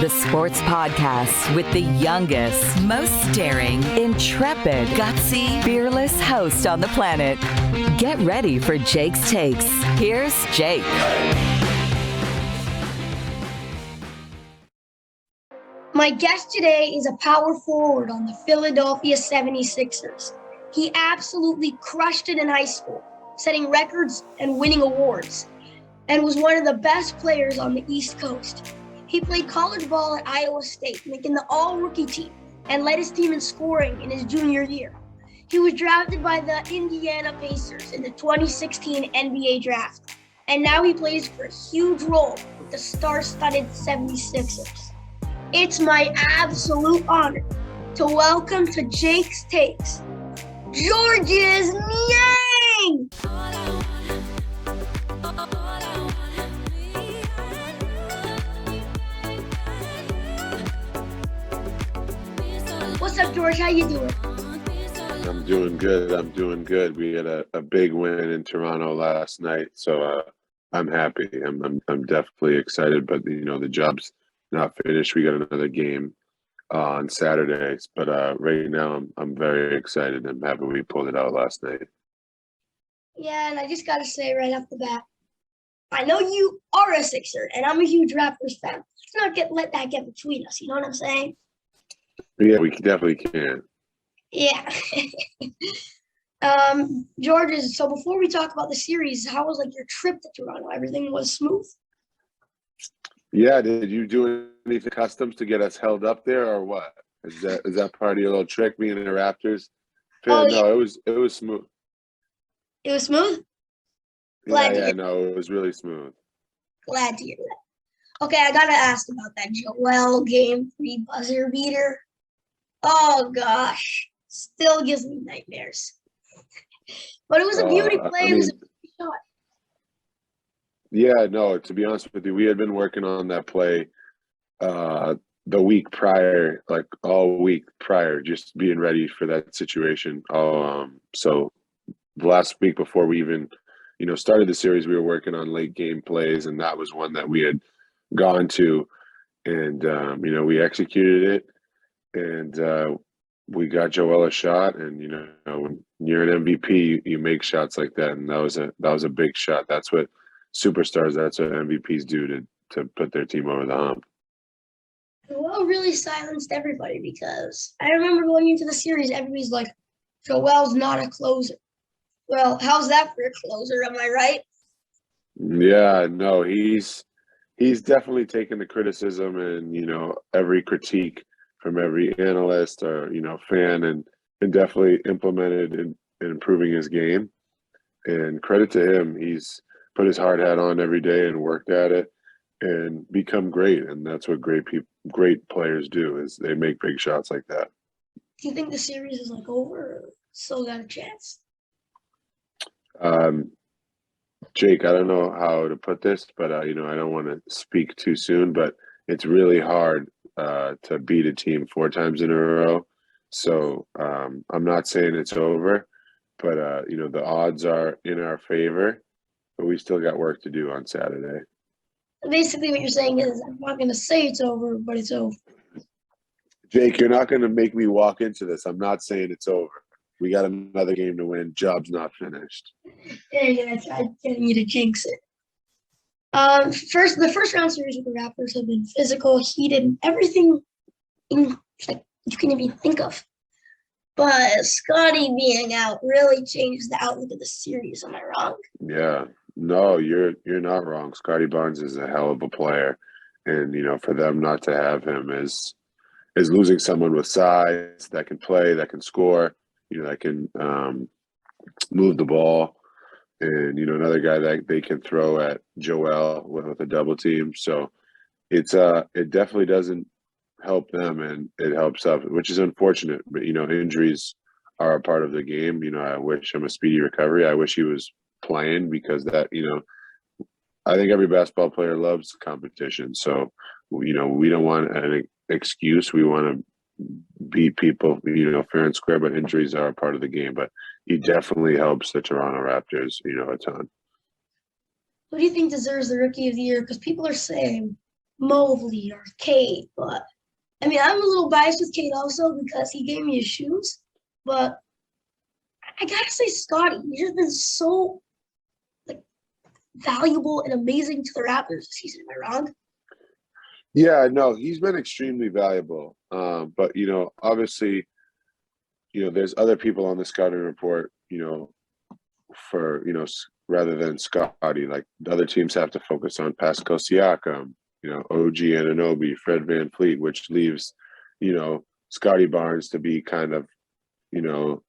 the sports podcast with the youngest, most daring, intrepid, gutsy, fearless host on the planet. Get ready for Jake's Takes. Here's Jake. My guest today is a power forward on the Philadelphia 76ers. He absolutely crushed it in high school, setting records and winning awards, and was one of the best players on the East Coast. He played college ball at Iowa State, making the all-rookie team, and led his team in scoring in his junior year. He was drafted by the Indiana Pacers in the 2016 NBA draft, and now he plays for a huge role with the star-studded 76ers. It's my absolute honor to welcome to Jake's Takes, Georges Niang! What's up, George? How you doing? I'm doing good. We had a big win in Toronto last night, so I'm happy. I'm definitely excited, but the job's not finished. We got another game on Saturdays, but right now I'm very excited. I'm happy we pulled it out last night. Yeah, and I just got to say right off the bat, I know you are a Sixer, and I'm a huge Raptors fan. Let's not let that get between us. You know what I'm saying? Yeah, we definitely can. Yeah. Georges, so before we talk about the series, how was your trip to Toronto? Everything was smooth? Yeah, did you do anything customs to get us held up there, or what? Is that part of your little trick, being in the Raptors? Oh, no, it was smooth. It was smooth? Glad it was really smooth. Glad to hear that. Okay, I gotta ask about that Joel Game 3 buzzer beater. Oh gosh, still gives me nightmares. But it was a beauty play. It was a beauty shot. Yeah, no, to be honest with you, we had been working on that play the week prior, like all week prior, just being ready for that situation. So the last week before we even, started the series, we were working on late game plays, and that was one that we had gone to, and we executed it, and we got Joel a shot. And when you're an MVP, you make shots like that, and that was a big shot. That's what superstars, that's what MVPs do to put their team over the hump. Joel really silenced everybody, because I remember going into the series, everybody's like, Joel's not a closer. Well, how's that for a closer? Am I right? Yeah, no, he's definitely taken the criticism and every critique from every analyst or fan, and definitely implemented in improving his game. And credit to him, he's put his hard hat on every day and worked at it and become great. And that's what great players do, is they make big shots like that. Do you think the series is over, or still got a chance? Jake, I don't know how to put this, but I don't want to speak too soon, but it's really hard to beat a team 4 times in a row. So I'm not saying it's over, but the odds are in our favor, but we still got work to do on Saturday. Basically what you're saying is, I'm not going to say it's over, but it's over. Jake, you're not going to make me walk into this. I'm not saying it's over. We got another game to win. Job's not finished. Yeah, I tried getting you to jinx it. The first round series with the Raptors have been physical, heated, and everything you can even think of. But Scotty being out really changed the outlook of the series. Am I wrong? Yeah. No, you're not wrong. Scotty Barnes is a hell of a player. And, for them not to have him is losing someone with size that can play, that can score, that can move the ball. And, another guy that they can throw at Joel with a double team. So it definitely doesn't help them, and it helps us, which is unfortunate. But, injuries are a part of the game. I wish him a speedy recovery. I wish he was playing, because that, I think every basketball player loves competition. So, we don't want an excuse. We want to beat people, fair and square, but injuries are a part of the game. But he definitely helps the Toronto Raptors, a ton. Who do you think deserves the Rookie of the Year? Because people are saying Mobley or Cade, but I mean, I'm a little biased with Cade also because he gave me his shoes, but I gotta say Scotty, he's just been so like valuable and amazing to the Raptors this season. Am I wrong? Yeah, no, he's been extremely valuable. But obviously, there's other people on the scouting report, for rather than Scotty. Like the other teams have to focus on Pascal Siakam, OG Anunoby, Fred VanVleet, which leaves, Scotty Barnes to be kind of, you know,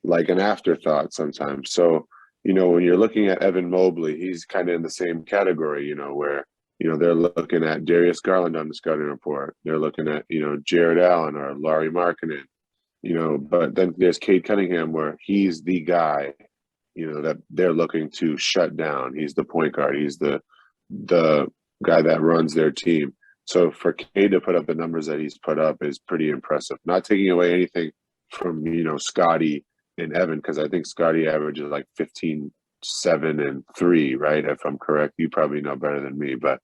like an afterthought sometimes. So, when you're looking at Evan Mobley, he's kind of in the same category, where, they're looking at Darius Garland on the scouting report. They're looking at, Jared Allen or Laurie Markkinen, but then there's Cade Cunningham where he's the guy, that they're looking to shut down. He's the point guard. He's the guy that runs their team. So for Cade to put up the numbers that he's put up is pretty impressive. Not taking away anything from, Scotty and Evan, because I think Scotty averages like 15, 7, and 3, right? If I'm correct. You probably know better than me. But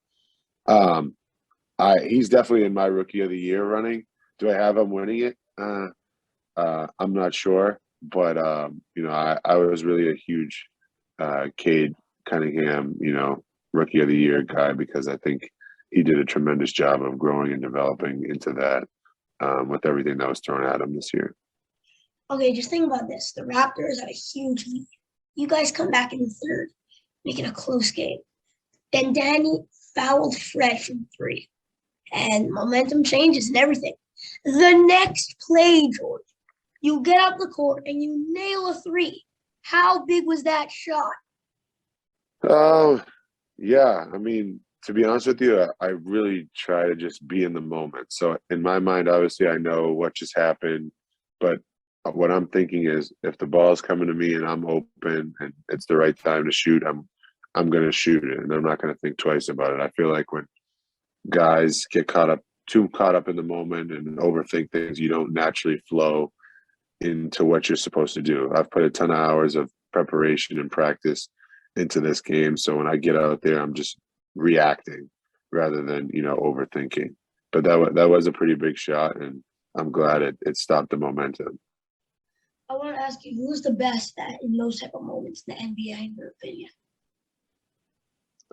he's definitely in my rookie of the year running. Do I have him winning it? I'm not sure. But I was really a huge Cade Cunningham, rookie of the year guy, because I think he did a tremendous job of growing and developing into that with everything that was thrown at him this year. Okay, just think about this. The Raptors have a huge lead. You guys come back in the third, make it a close game. Then Danny fouled Fred from 3, and momentum changes and everything. The next play, George, you get up the court and you nail a 3. How big was that shot? Oh, yeah. I mean, to be honest with you, I really try to just be in the moment. So in my mind, obviously, I know what just happened, but what I'm thinking is if the ball's coming to me and I'm open and it's the right time to shoot, I'm going to shoot it, and I'm not going to think twice about it. I feel like when guys get too caught up in the moment and overthink things, you don't naturally flow into what you're supposed to do. I've put a ton of hours of preparation and practice into this game, so when I get out there, I'm just reacting rather than overthinking. But that was a pretty big shot, and I'm glad it stopped the momentum. I want to ask you, who's the best in those type of moments in the NBA, in your opinion?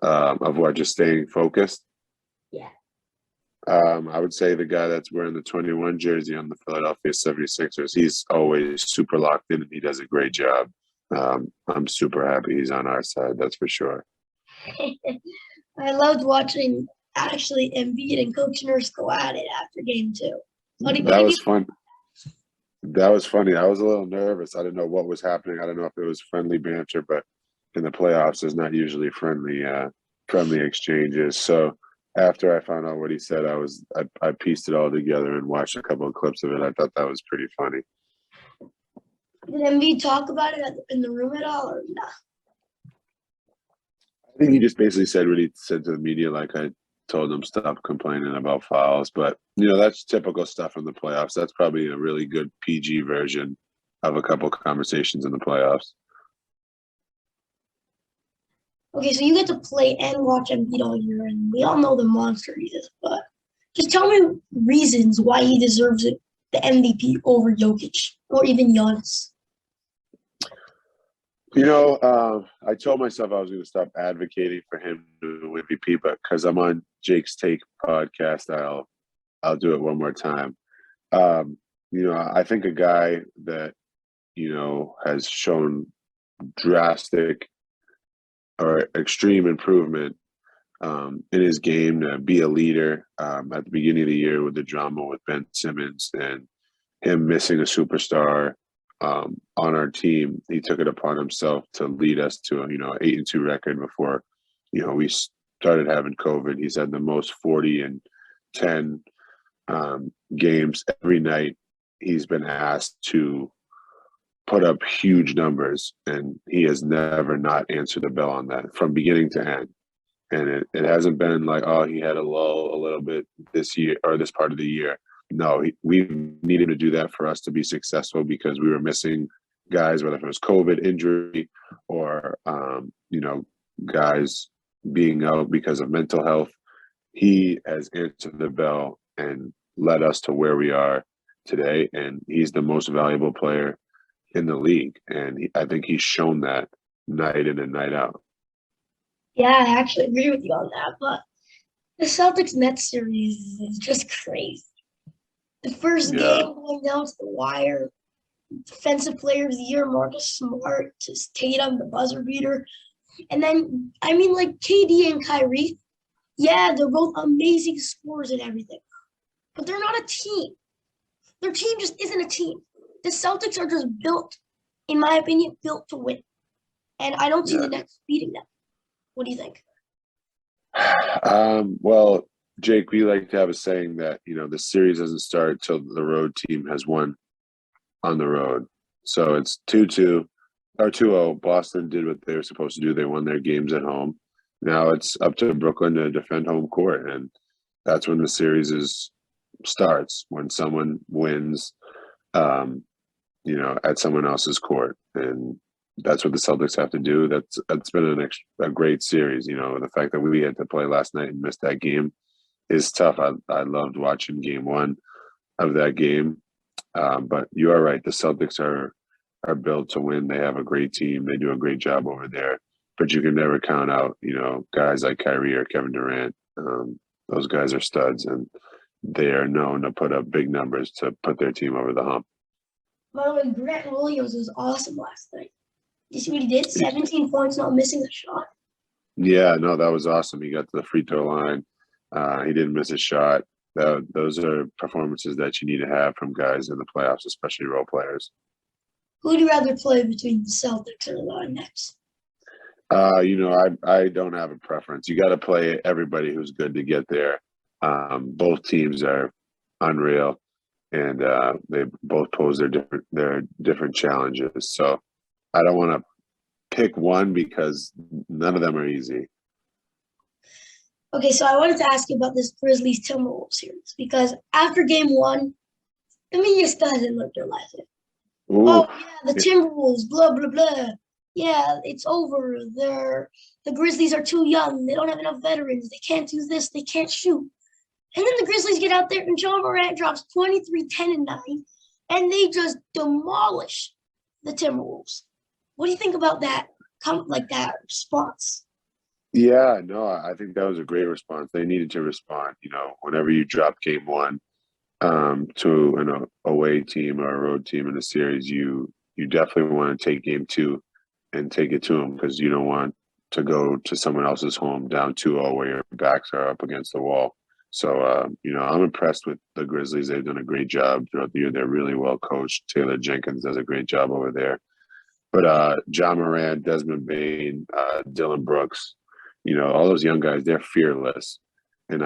Of what, just staying focused? Yeah. I would say the guy that's wearing the 21 jersey on the Philadelphia 76ers. He's always super locked in, and he does a great job. I'm super happy he's on our side, that's for sure. I loved watching actually Embiid and Coach Nurse go at it after game 2. That was fun. That was funny. I was a little nervous. I didn't know what was happening. I don't know if it was friendly banter, but in the playoffs, there's not usually friendly exchanges. So after I found out what he said, I pieced it all together and watched a couple of clips of it. I thought that was pretty funny. Did Embiid talk about it in the room at all, or not? I think he just basically said what he said to the media, like I told him stop complaining about fouls. But, that's typical stuff in the playoffs. That's probably a really good PG version of a couple conversations in the playoffs. Okay, so you get to play and watch Embiid all year, and we all know the monster he is, but just tell me reasons why he deserves it, the MVP over Jokic or even Giannis. I told myself I was going to stop advocating for him to win MVP, but because I'm on Jake's Take podcast, I'll do it one more time. I think a guy that, has shown drastic or extreme improvement in his game to be a leader at the beginning of the year with the drama with Ben Simmons and him missing a superstar on our team. He took it upon himself to lead us to a 8-2 record before we started having COVID. He's had the most 40 and 10 games every night. He's been asked to put up huge numbers, and he has never not answered the bell on that from beginning to end. And it hasn't been like, oh, he had a lull a little bit this year or this part of the year. No, we needed to do that for us to be successful because we were missing guys, whether it was COVID injury or, guys being out because of mental health. he has answered the bell and led us to where we are today. And he's the most valuable player in the league. And I think he's shown that night in and night out. Yeah, I actually agree with you on that. But the Celtics Nets series is just crazy. The first Yeah. game going down to the wire, Defensive Player of the Year, Marcus Smart, just Tatum, the buzzer beater. And then, I mean, like KD and Kyrie, yeah, they're both amazing scorers and everything, but they're not a team. Their team just isn't a team. The Celtics are just built, in my opinion, built to win. And I don't see Yeah. the Nets beating them. What do you think? Well, Jake, we like to have a saying that, the series doesn't start till the road team has won on the road. So it's 2-2 or 2-0. Boston did what they were supposed to do. They won their games at home. Now it's up to Brooklyn to defend home court. And that's when the series starts, when someone wins, at someone else's court. And that's what the Celtics have to do. That's been a great series. The fact that we had to play last night and missed that game is tough. I loved watching game one of that game. But you are right. The Celtics are built to win. They have a great team. They do a great job over there. But you can never count out, guys like Kyrie or Kevin Durant. Those guys are studs, and they are known to put up big numbers to put their team over the hump. By the way, Grant Williams was awesome last night. You see what he did? 17 points, not missing a shot. Yeah, no, that was awesome. He got to the free throw line. He didn't miss a shot. Those are performances that you need to have from guys in the playoffs, especially role players. Who would you rather play between the Celtics or the Nets? I don't have a preference. You got to play everybody who's good to get there. Both teams are unreal, and they both pose their different challenges. So I don't want to pick one because none of them are easy. Okay, so I wanted to ask you about this Grizzlies Timberwolves series because after game one, the media still hasn't lived their life. Oh yeah, the Timberwolves, blah blah blah. Yeah, it's over. The Grizzlies are too young. They don't have enough veterans. They can't do this. They can't shoot. And then the Grizzlies get out there and John Morant drops 23, 10, and 9, and they just demolish the Timberwolves. What do you think about that? That response? Yeah, no, I think that was a great response. They needed to respond. Whenever you drop game one to an away team or a road team in a series, you definitely want to take game two and take it to them because you don't want to go to someone else's home down 2-0 where your backs are up against the wall. So, I'm impressed with the Grizzlies. They've done a great job throughout the year. They're really well coached. Taylor Jenkins does a great job over there. But John Morant, Desmond Bane, Dylan Brooks, all those young guys, they're fearless. And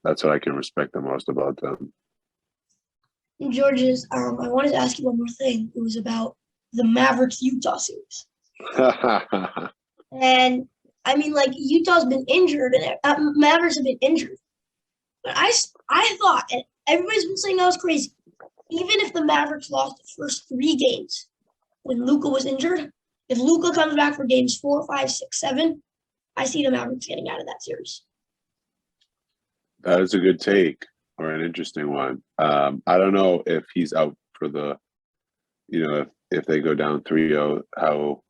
that's what I can respect the most about them. And Georges, I wanted to ask you one more thing. It was about the Mavericks-Utah series. And, I mean, Utah's been injured, and Mavericks have been injured. But I thought, and everybody's been saying I was crazy, even if the Mavericks lost the first 3 games when Luka was injured, if Luka comes back for games 4, 5, 6, 7, I see the Mavericks getting out of that series. That is a good take or an interesting one. I don't know if he's out for if they go down 3-0, how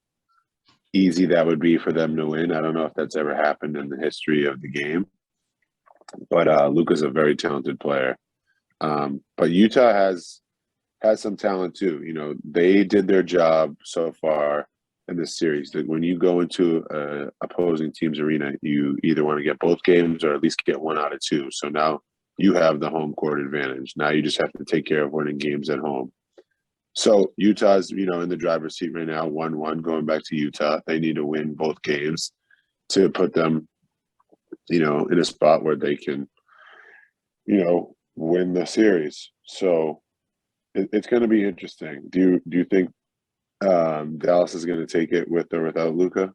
easy that would be for them to win. I don't know if that's ever happened in the history of the game. But Luka's a very talented player. But Utah has some talent too. They did their job so far in this series. That when you go into a opposing team's arena, you either want to get both games or at least get 1 out of 2. So now you have the home court advantage. Now you just have to take care of winning games at home. So Utah's, in the driver's seat right now, 1-1 going back to Utah. They need to win both games to put them, in a spot where they can, win the series. So it's going to be interesting. Do you think Dallas is going to take it with or without Luka?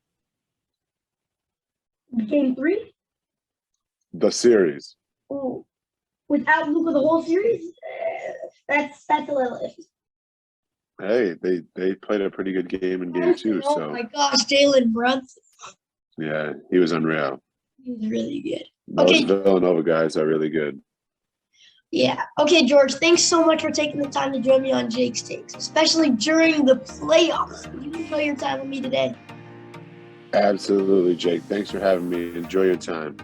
Game 3? The series. Oh, without Luka the whole series? That's a little iffy. Hey, they played a pretty good game in game 2. Oh my gosh, Jalen Brunson. Yeah, he was unreal. He was really good. Those Okay, Villanova guys are really good. yeah. Okay, George, thanks so much for taking the time to join me on Jake's Takes, especially during the playoffs. Did you enjoy your time with me today? Absolutely, Jake. Thanks for having me. Enjoy your time.